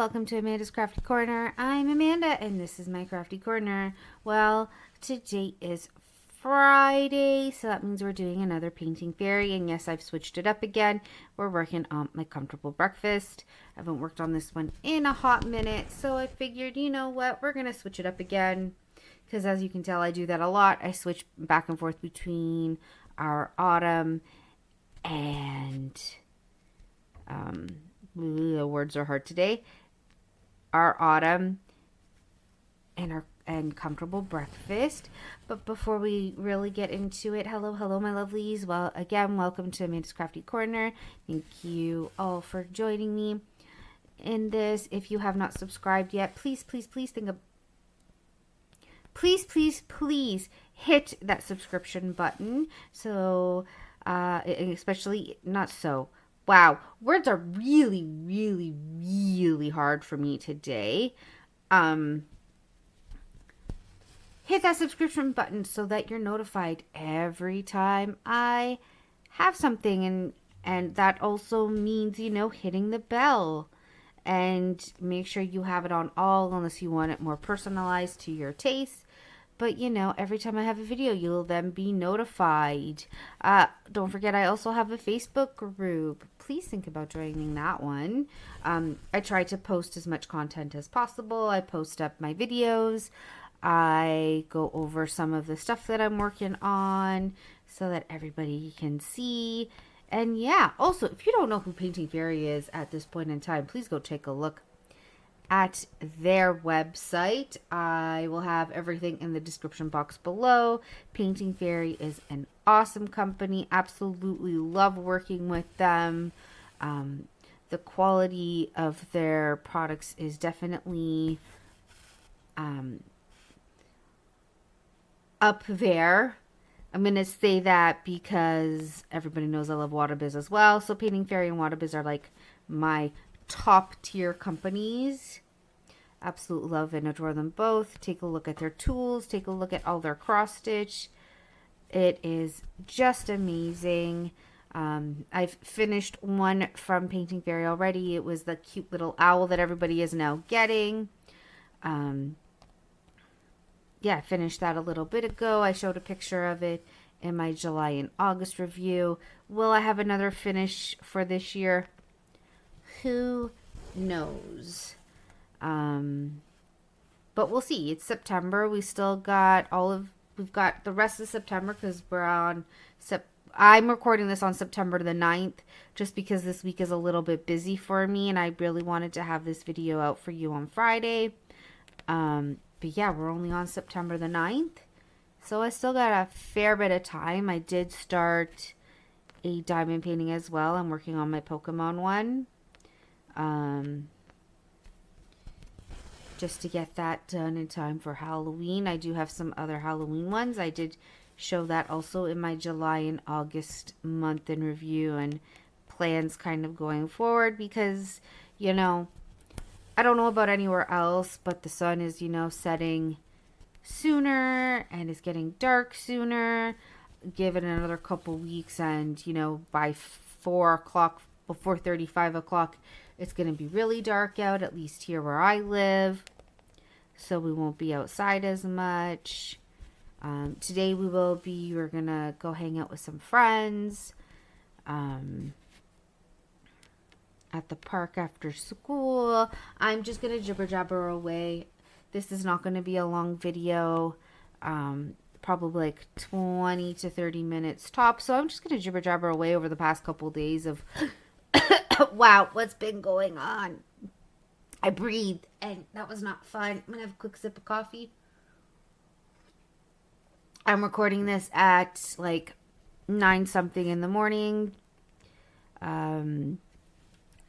welcome to Amanda's Crafty Corner. I'm Amanda, and this is my Crafty Corner. Well, today is Friday, so that means we're doing another Painting Fairy, and yes, I've switched it up again. We're working on my Comfortable Breakfast. I haven't worked on this one in a hot minute, so I figured, you know what, we're going to switch it up again, because as you can tell, I do that a lot. I switch back and forth between our autumn and... the words are hard today. Our autumn and comfortable breakfast. But before we really get into it, hello, my lovelies. Well, again, welcome to Amanda's Crafty Corner. Thank you all for joining me in this. If you have not subscribed yet, please hit that subscription button. So, especially not so. Wow, words are really, really, really hard for me today. Hit that subscription button so that you're notified every time I have something. And that also means, hitting the bell. And make sure you have it on all unless you want it more personalized to your taste. But, every time I have a video, you'll then be notified. Don't forget, I also have a Facebook group. Please think about joining that one. I try to post as much content as possible. I post up my videos. I go over some of the stuff that I'm working on so that everybody can see. And yeah, also, if you don't know who Painting Fairy is at this point in time, please go take a look at their website. I will have everything in the description box below. Painting Fairy is an awesome company. Absolutely love working with them. The quality of their products is definitely up there. I'm going to say that because everybody knows I love Waterbiz as well. So Painting Fairy and Waterbiz are like my top tier companies. Absolutely love and adore them both. Take a look at their tools. Take a look at all their cross stitch. It is just amazing. I've finished one from Painting Fairy already. It was the cute little owl that everybody is now getting. I finished that a little bit ago. I showed a picture of it in my July and August review. Will I have another finish for this year? Who knows? But we'll see. It's September. We've got the rest of September because I'm recording this on September the 9th just because this week is a little bit busy for me and I really wanted to have this video out for you on Friday. But yeah, we're only on September the 9th. So I still got a fair bit of time. I did start a diamond painting as well. I'm working on my Pokemon one. Just to get that done in time for Halloween. I do have some other Halloween ones. I did show that also in my July and August month in review and plans kind of going forward because, I don't know about anywhere else, but the sun is, setting sooner and it's getting dark sooner. Give it another couple weeks and, by 4 o'clock, before 5 o'clock, it's going to be really dark out, at least here where I live. So we won't be outside as much. Today we're going to go hang out with some friends at the park after school. I'm just going to jibber jabber away. This is not going to be a long video. Probably like 20 to 30 minutes top. So I'm just going to jibber jabber away over the past couple days of wow, what's been going on? I breathed, and that was not fun. I'm going to have a quick sip of coffee. I'm recording this at like 9 something in the morning.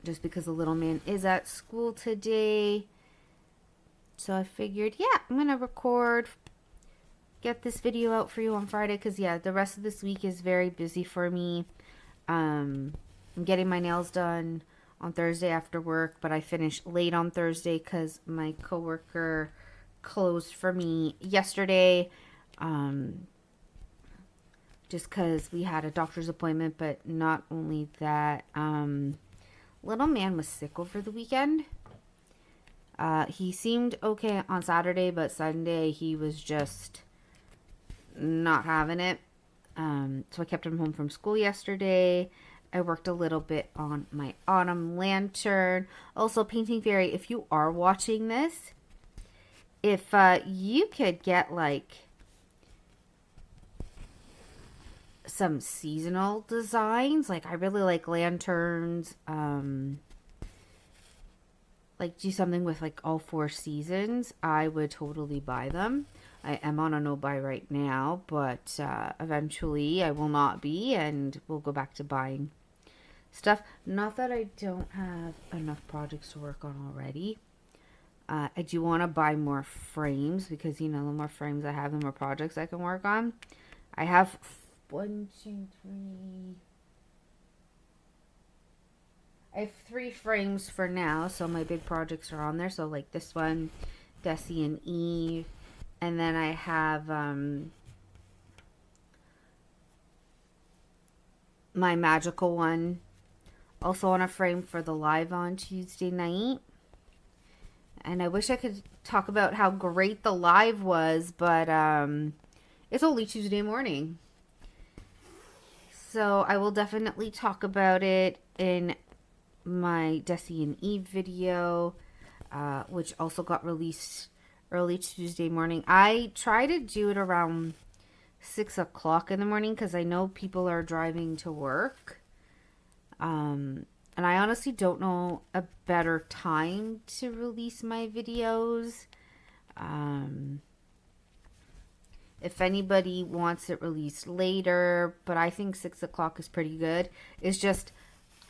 Just because the little man is at school today. So I figured, I'm going to record, get this video out for you on Friday. Because, the rest of this week is very busy for me. I'm getting my nails done on Thursday after work, but I finished late on Thursday because my coworker closed for me yesterday. Just because we had a doctor's appointment, but not only that, little man was sick over the weekend. He seemed okay on Saturday, but Sunday he was just not having it. So I kept him home from school yesterday. I worked a little bit on my autumn lantern. Also, Painting Fairy, if you are watching this, if you could get like some seasonal designs, like I really like lanterns, like do something with like all 4 seasons, I would totally buy them. I am on a no buy right now, but eventually I will not be, and we'll go back to buying stuff. Not that I don't have enough projects to work on already. I do want to buy more frames because, you know, the more frames I have, the more projects I can work on. I have 1, 2, 3. I have 3 frames for now, so my big projects are on there. So like this one, Desi and Eve. And then I have my magical one also on a frame for the live on Tuesday night. And I wish I could talk about how great the live was, but it's only Tuesday morning. So I will definitely talk about it in my Desi and Eve video, which also got released early Tuesday morning. I try to do it around 6 o'clock in the morning because I know people are driving to work. And I honestly don't know a better time to release my videos. If anybody wants it released later, but I think 6 o'clock is pretty good. It's just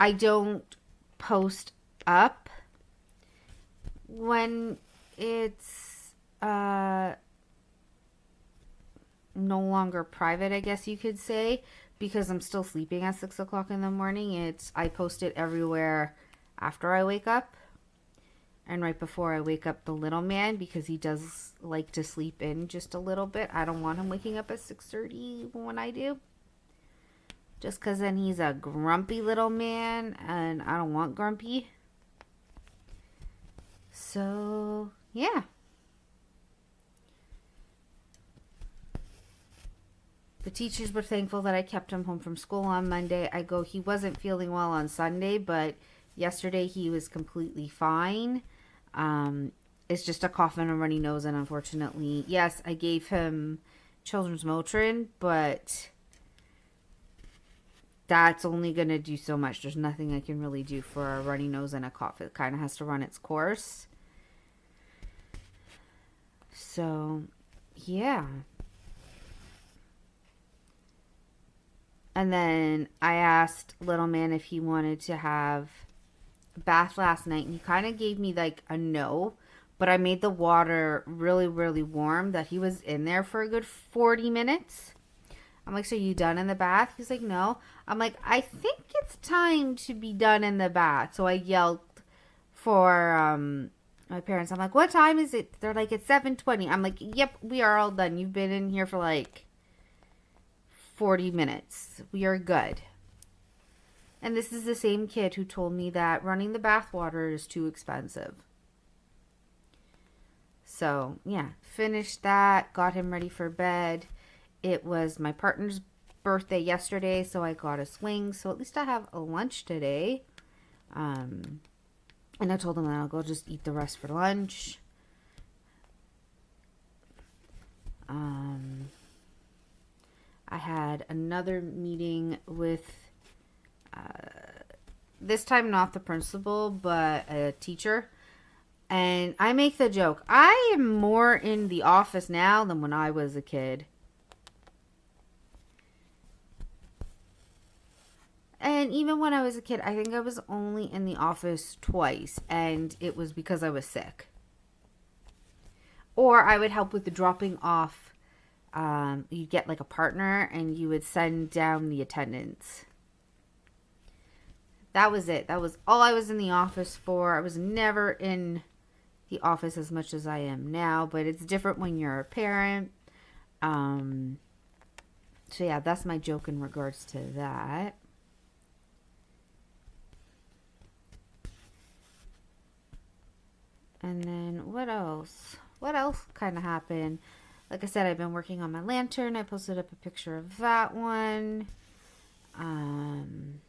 I don't post up when it's no longer private, I guess you could say, because I'm still sleeping at 6 o'clock in the morning. I post it everywhere after I wake up and right before I wake up the little man, because he does like to sleep in just a little bit. I don't want him waking up at 6:30 when I do, just because then he's a grumpy little man and I don't want grumpy. So yeah, the teachers were thankful that I kept him home from school on Monday. He wasn't feeling well on Sunday, but yesterday he was completely fine. It's just a cough and a runny nose, and unfortunately, yes, I gave him children's Motrin, but that's only going to do so much. There's nothing I can really do for a runny nose and a cough. It kind of has to run its course. So, yeah. And then I asked little man if he wanted to have a bath last night, and he kind of gave me like a no, but I made the water really, really warm that he was in there for a good 40 minutes. I'm like, so you done in the bath? He's like, no. I'm like, I think it's time to be done in the bath. So I yelled for my parents. I'm like, what time is it? They're like, it's 7:20. I'm like, yep, we are all done. You've been in here for like 40 minutes. We are good. And this is the same kid who told me that running the bath water is too expensive. So, yeah, finished that, got him ready for bed. It was my partner's birthday yesterday, so I got a swing. So at least I have a lunch today. And I told him that I'll go just eat the rest for lunch. I had another meeting with, this time not the principal, but a teacher. And I make the joke, I am more in the office now than when I was a kid. And even when I was a kid, I think I was only in the office twice, and it was because I was sick. Or I would help with the dropping off. You'd get like a partner, and you would send down the attendance. That was it. That was all I was in the office for. I was never in the office as much as I am now, but it's different when you're a parent. So yeah, that's my joke in regards to that. And then What else kind of happened? Like I said, I've been working on my lantern. I posted up a picture of that one. I'm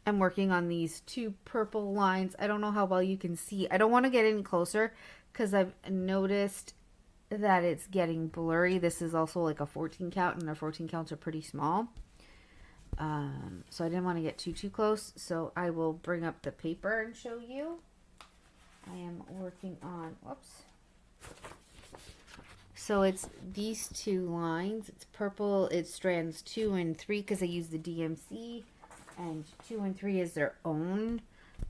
working on these two purple lines. I don't know how well you can see. I don't want to get any closer because I've noticed that it's getting blurry. This is also like a 14 count, and our 14 counts are pretty small. So I didn't want to get too close. So I will bring up the paper and show you. I am working on, whoops. So it's these two lines. It's purple. It's strands 2 and 3 because I use the DMC. And 2 and 3 is their own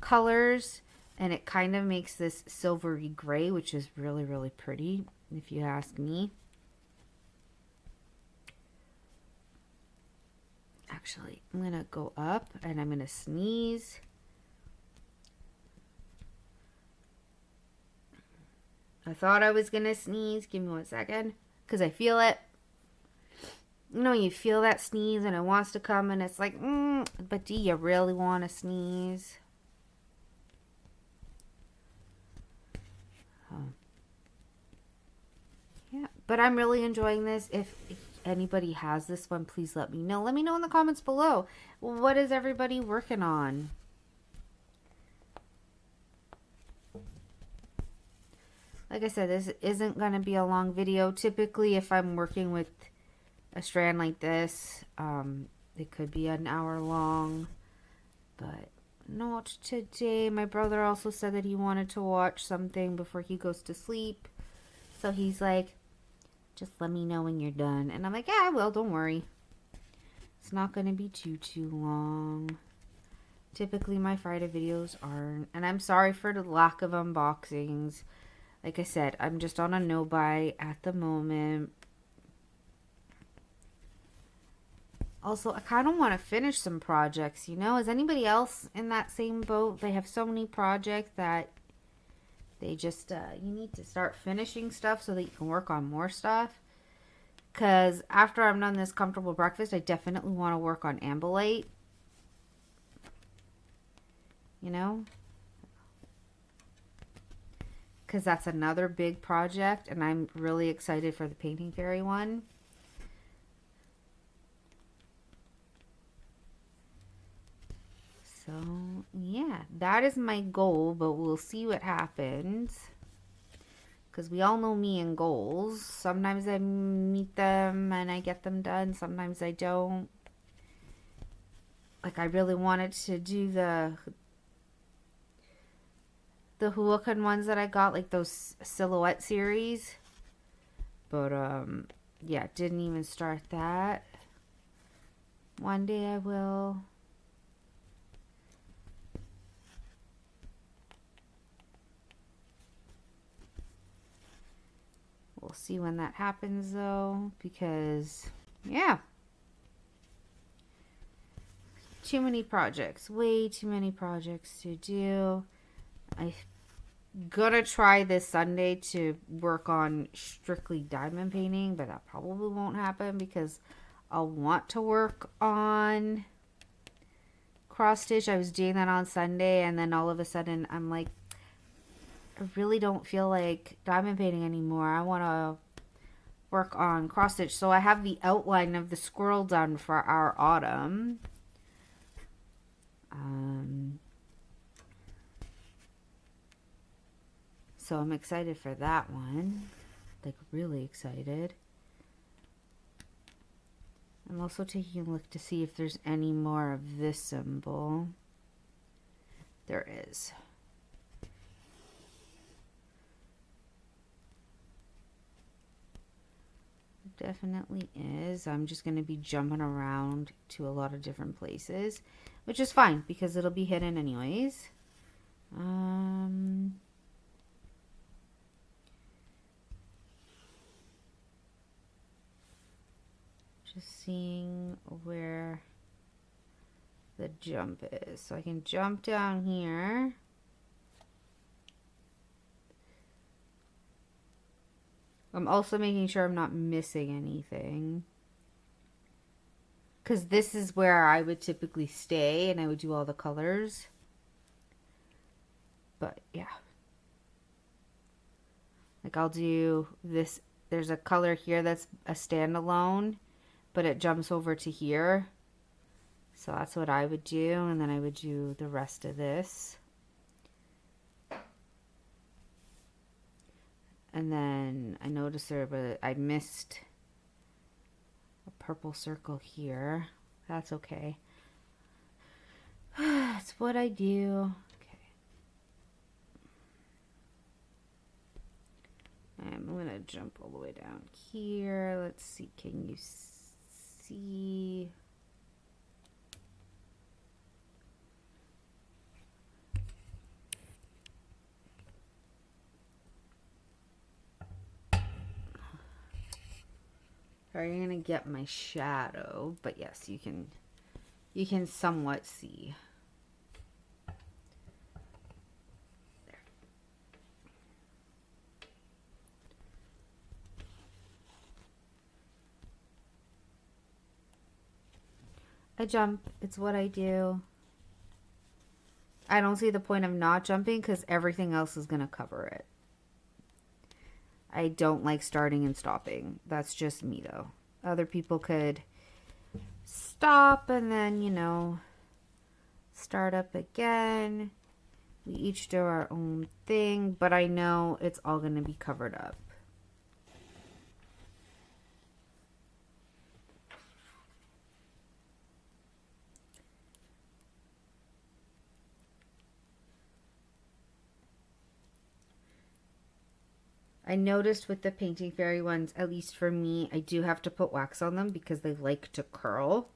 colors. And it kind of makes this silvery gray, which is really, really pretty, if you ask me. Actually, I'm going to go up and I'm going to sneeze. I thought I was going to sneeze. Give me 1 second. Because I feel it. You know, you feel that sneeze and it wants to come and it's like, but do you really want to sneeze? Oh. Yeah, but I'm really enjoying this. If anybody has this one, please let me know. Let me know in the comments below. What is everybody working on? Like I said, this isn't going to be a long video. Typically, if I'm working with a strand like this, it could be an hour long, but not today. My brother also said that he wanted to watch something before he goes to sleep, so he's like, just let me know when you're done. And I'm like, yeah, I will, don't worry. It's not going to be too long. Typically my Friday videos aren't, and I'm sorry for the lack of unboxings. Like I said, I'm just on a no buy at the moment. Also, I kind of want to finish some projects, you know? Is anybody else in that same boat? They have so many projects that they just, you need to start finishing stuff so that you can work on more stuff. Because after I'm done this comfortable breakfast, I definitely want to work on Ambilight. You know? Because that's another big project, and I'm really excited for the Painting Fairy one. So, yeah, that is my goal, but we'll see what happens. Because we all know me and goals. Sometimes I meet them and I get them done. Sometimes I don't. Like, I really wanted to do the Hulakan ones that I got, like those silhouette series. But, yeah, didn't even start that. One day I will. We'll see when that happens, though, because, yeah. Too many projects. Way too many projects to do. I'm gonna try this Sunday to work on strictly diamond painting, but that probably won't happen because I'll want to work on cross stitch. I was doing that on Sunday, and then all of a sudden I'm like, I really don't feel like diamond painting anymore. I want to work on cross stitch. So I have the outline of the squirrel done for our autumn. So I'm excited for that one. Like, really excited. I'm also taking a look to see if there's any more of this symbol. There is. Definitely is. I'm just going to be jumping around to a lot of different places, which is fine because it'll be hidden anyways. Just seeing where the jump is. So I can jump down here. I'm also making sure I'm not missing anything. Because this is where I would typically stay and I would do all the colors. But yeah. Like I'll do this. There's a color here that's a standalone, but it jumps over to here. So that's what I would do. And then I would do the rest of this. And then I noticed there, but I missed a purple circle here. That's okay. That's what I do. Okay. I'm gonna jump all the way down here. Let's see. Can you see? Are you gonna get my shadow? But yes, you can somewhat see. There. I jump. It's what I do. I don't see the point of not jumping because everything else is gonna cover it. I don't like starting and stopping. That's just me, though. Other people could stop and then, you know, start up again. We each do our own thing, but I know it's all going to be covered up. I noticed with the Painting Fairy ones, at least for me, I do have to put wax on them because they like to curl.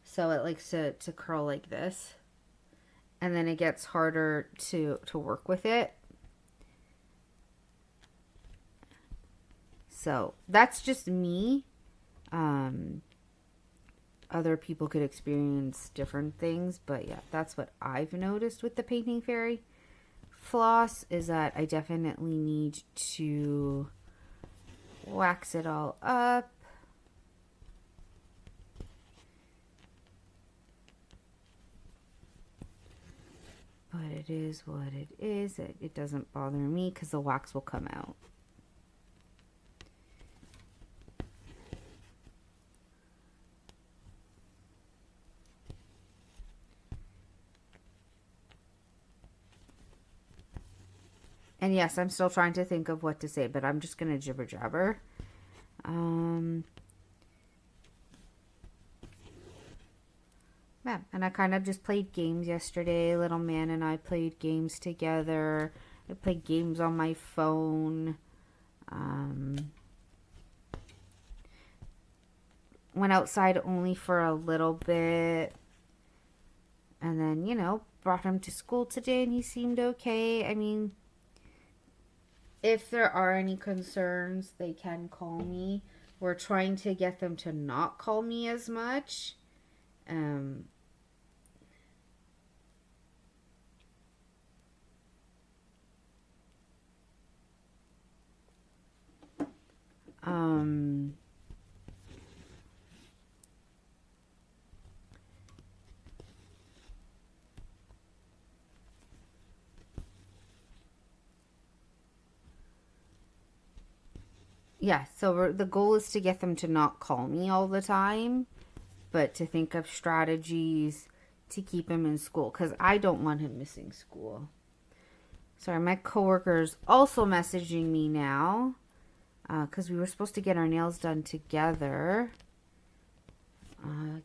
So it likes to curl like this. And then it gets harder to work with it. So that's just me. Other people could experience different things, but yeah, that's what I've noticed with the Painting Fairy floss, is that I definitely need to wax it all up. But it is what it is. It doesn't bother me because the wax will come out. And yes, I'm still trying to think of what to say, but I'm just going to jibber jabber. Yeah, and I kind of just played games yesterday. Little man and I played games together. I played games on my phone. Went outside only for a little bit. And then, you know, brought him to school today and he seemed okay. I mean, if there are any concerns, they can call me. We're trying to get them to not call me as much. Um, yeah, so the goal is to get them to not call me all the time, but to think of strategies to keep him in school, because I don't want him missing school. Sorry, my coworker's also messaging me now, because we were supposed to get our nails done together.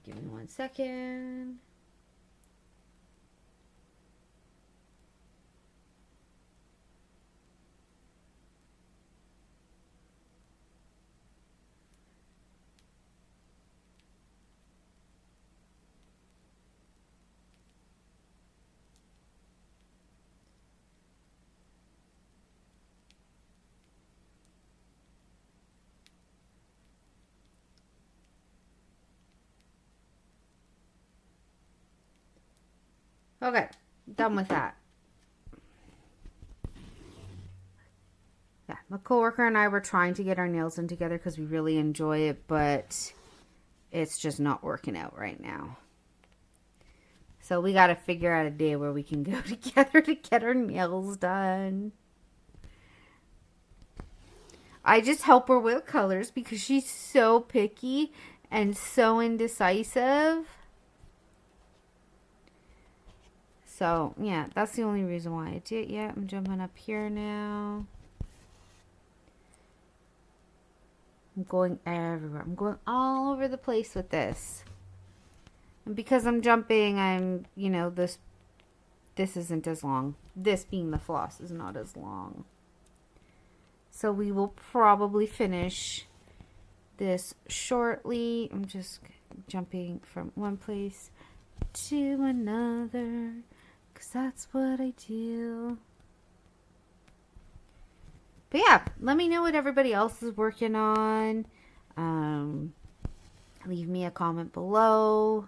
Give me 1 second. Okay, done with that. Yeah, my coworker and I were trying to get our nails done together because we really enjoy it, but it's just not working out right now. So we got to figure out a day where we can go together to get our nails done. I just help her with colors because she's so picky and so indecisive. So, yeah, that's the only reason why I did it. Yeah, I'm jumping up here now. I'm going everywhere. I'm going all over the place with this. And because I'm jumping, I'm, you know, this isn't as long. This being the floss is not as long. So we will probably finish this shortly. I'm just jumping from one place to another, because that's what I do. But yeah, let me know what everybody else is working on. Leave me a comment below.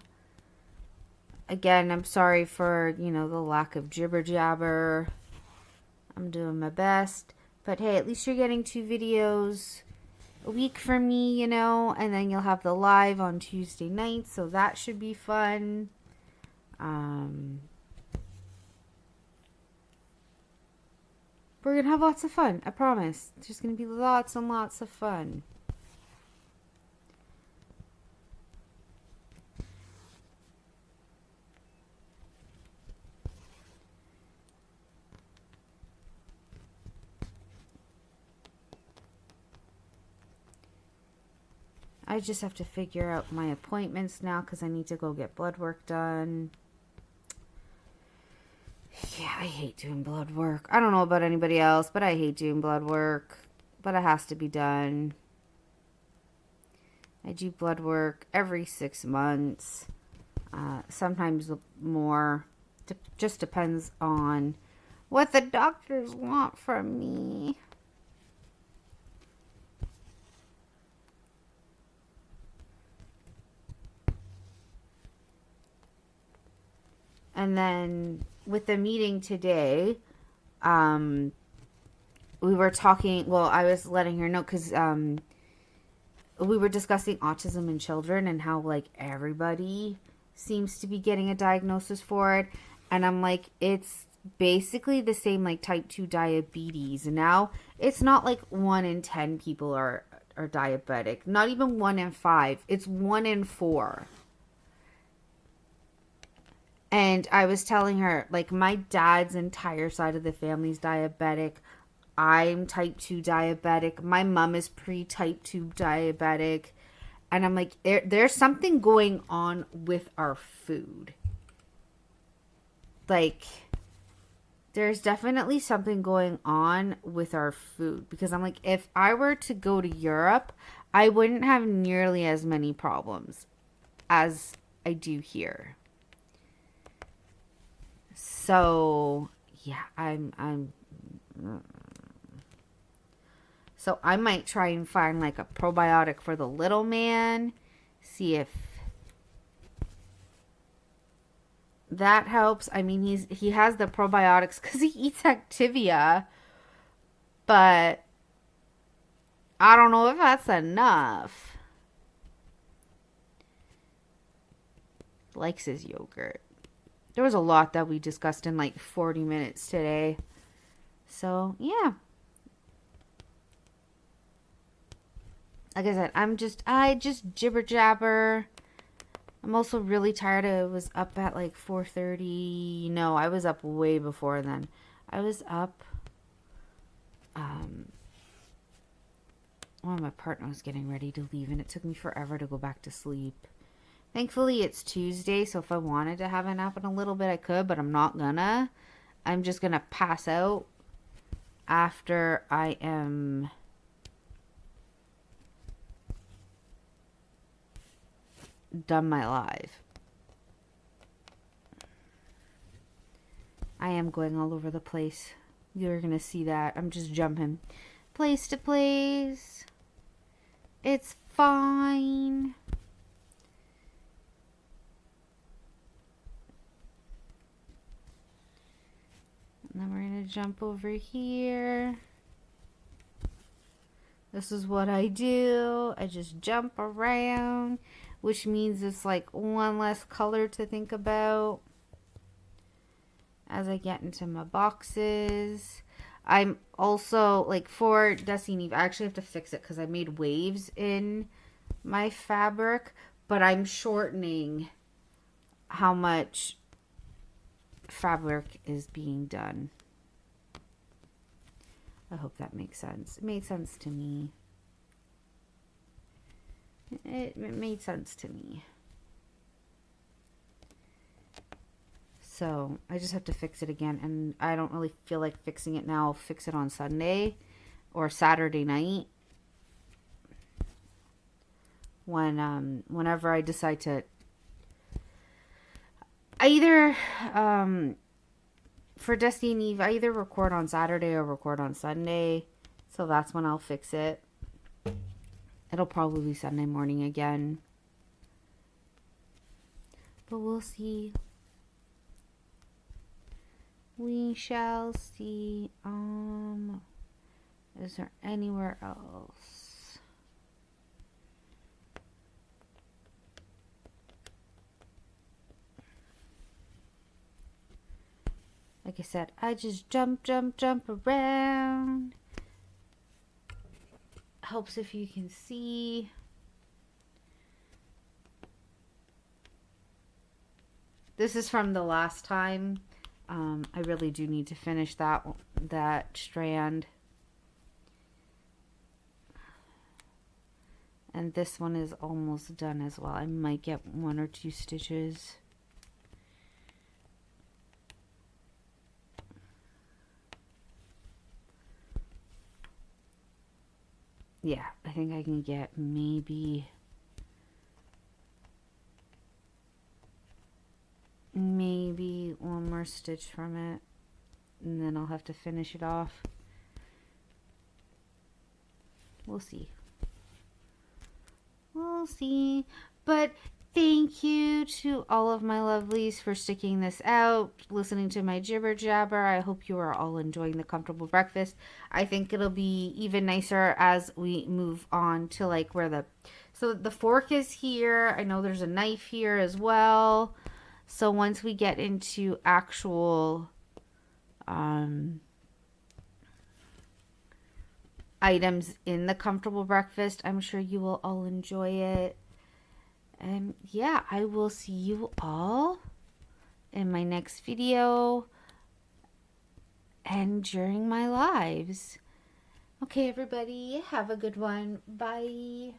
Again, I'm sorry for, you know, the lack of jibber jabber. I'm doing my best. But hey, at least you're getting 2 videos a week from me, you know. And then you'll have the live on Tuesday night. So that should be fun. We're going to have lots of fun. I promise. There's going to be lots and lots of fun. I just have to figure out my appointments now because I need to go get blood work done. Yeah, I hate doing blood work. I don't know about anybody else, but I hate doing blood work. But it has to be done. I do blood work every 6 months. Sometimes more. Just depends on what the doctors want from me. And then with the meeting today, we were talking, well, I was letting her know because we were discussing autism in children and how, like, everybody seems to be getting a diagnosis for it. And I'm like, it's basically the same like type 2 diabetes. Now, it's not like 1 in 10 people are diabetic. Not even 1 in 5. It's 1 in 4. And I was telling her, like, my dad's entire side of the family's diabetic. I'm type 2 diabetic. My mom is pre-type 2 diabetic. And I'm like, there's something going on with our food. Like, there's definitely something going on with our food. Because I'm like, if I were to go to Europe, I wouldn't have nearly as many problems as I do here. So, yeah, so I might try and find like a probiotic for the little man. See if that helps. I mean, he has the probiotics because he eats Activia. But I don't know if that's enough. Likes his yogurt. There was a lot that we discussed in like 40 minutes today. So, yeah. Like I said, I just jibber jabber. I'm also really tired. I was up at like 4:30. No, I was up way before then. I was up. Well, my partner was getting ready to leave, and it took me forever to go back to sleep. Thankfully, it's Tuesday, so if I wanted to have a nap in a little bit, I could, but I'm not gonna. I'm just gonna pass out after I am done my live. I am going all over the place. You're gonna see that. I'm just jumping place to place. It's fine. And then we're going to jump over here. This is what I do. I just jump around, which means it's like one less color to think about. as I get into my boxes. I'm also, like, for Dusty Eve, I actually have to fix it because I made waves in my fabric, but I'm shortening how much fabric is being done. I hope that makes sense. It made sense to me. It made sense to me. So I just have to fix it again, and I don't really feel like fixing it now. I'll fix it on Sunday or Saturday night when whenever I decide to. I either for Dusty and Eve, I either record on Saturday or record on Sunday, so that's when I'll fix it. It'll probably be Sunday morning again, but we'll see. We shall see. Is there anywhere else? Like I said, I just jump around. Helps if you can see. This is from the last time. I really do need to finish that strand. And this one is almost done as well. I might get 1 or 2 stitches. Yeah, I think I can get maybe one more stitch from it, and then I'll have to finish it off. We'll see. We'll see. But thank you to all of my lovelies for sticking this out, listening to my jibber jabber. I hope you are all enjoying the comfortable breakfast. I think it'll be even nicer as we move on to like where so the fork is here. I know there's a knife here as well. So once we get into actual items in the comfortable breakfast, I'm sure you will all enjoy it. And yeah, I will see you all in my next video and during my lives. Okay, everybody, have a good one. Bye.